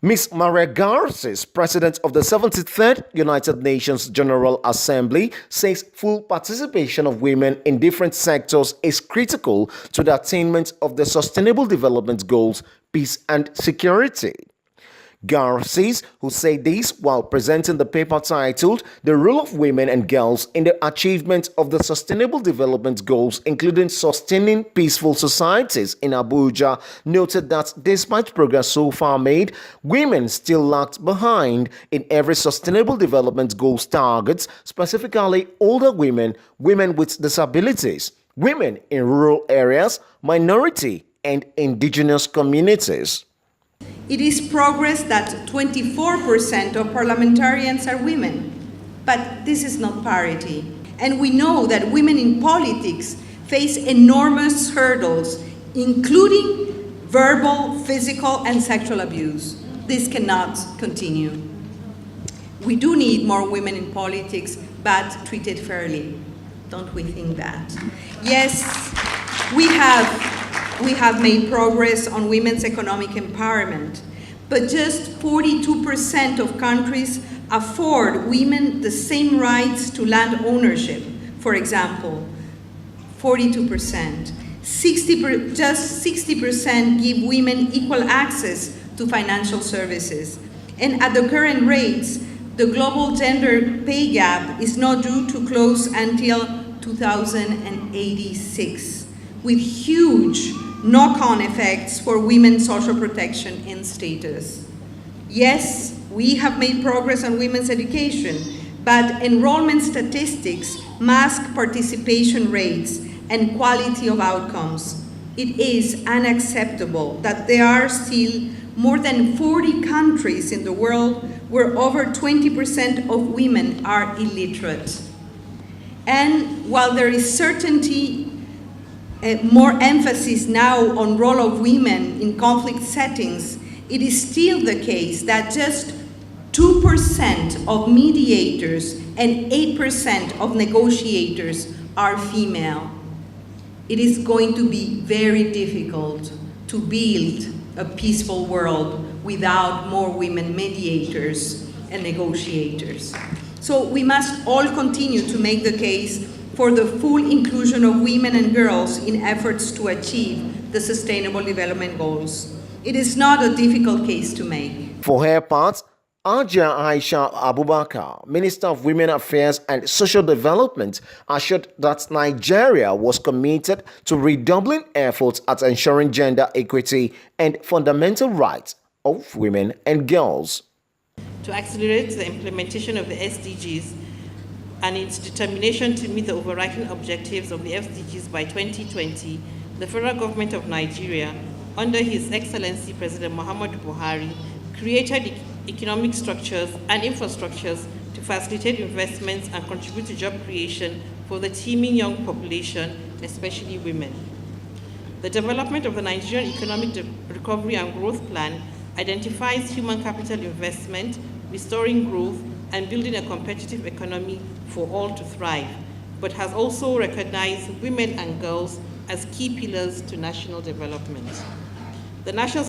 Ms. Maria Garces, President of the 73rd United Nations General Assembly, says full participation of women in different sectors is critical to the attainment of the Sustainable Development Goals, peace and security. Garces, who said this while presenting the paper titled "The Role of Women and Girls in the Achievement of the Sustainable Development Goals, including Sustaining Peaceful Societies" in Abuja, noted that despite progress so far made, women still lagged behind in every Sustainable Development Goals targets, specifically older women, women with disabilities, women in rural areas, minority and indigenous communities. It is progress that 24% of parliamentarians are women, but this is not parity. And we know that women in politics face enormous hurdles, including verbal, physical, and sexual abuse. This cannot continue. We do need more women in politics, but treated fairly. Don't we think that? Yes, we have made progress on women's economic empowerment, but just 42% of countries afford women the same rights to land ownership, for example. 42%. Just 60% give women equal access to financial services. And at the current rates, the global gender pay gap is not due to close until 2086, with huge knock-on effects for women's social protection and status. Yes, we have made progress on women's education, but enrollment statistics mask participation rates and quality of outcomes. It is unacceptable that there are still more than 40 countries in the world where over 20% of women are illiterate. And while there is certainty more emphasis now on role of women in conflict settings, it is still the case that just 2% of mediators and 8% of negotiators are female. It is going to be very difficult to build a peaceful world without more women mediators and negotiators. So we must all continue to make the case for the full inclusion of women and girls in efforts to achieve the Sustainable Development Goals. It is not a difficult case to make. For her part, Hajiya Aisha Abubakar, Minister of Women Affairs and Social Development, assured that Nigeria was committed to redoubling efforts at ensuring gender equity and fundamental rights of women and girls. To accelerate the implementation of the SDGs and its determination to meet the overarching objectives of the SDGs by 2020, the federal government of Nigeria, under His Excellency President Muhammadu Buhari, created economic structures and infrastructures to facilitate investments and contribute to job creation for the teeming young population, especially women. The development of the Nigerian Economic Recovery and Growth Plan identifies human capital investment, restoring growth, and building a competitive economy for all to thrive, but has also recognized women and girls as key pillars to national development. The National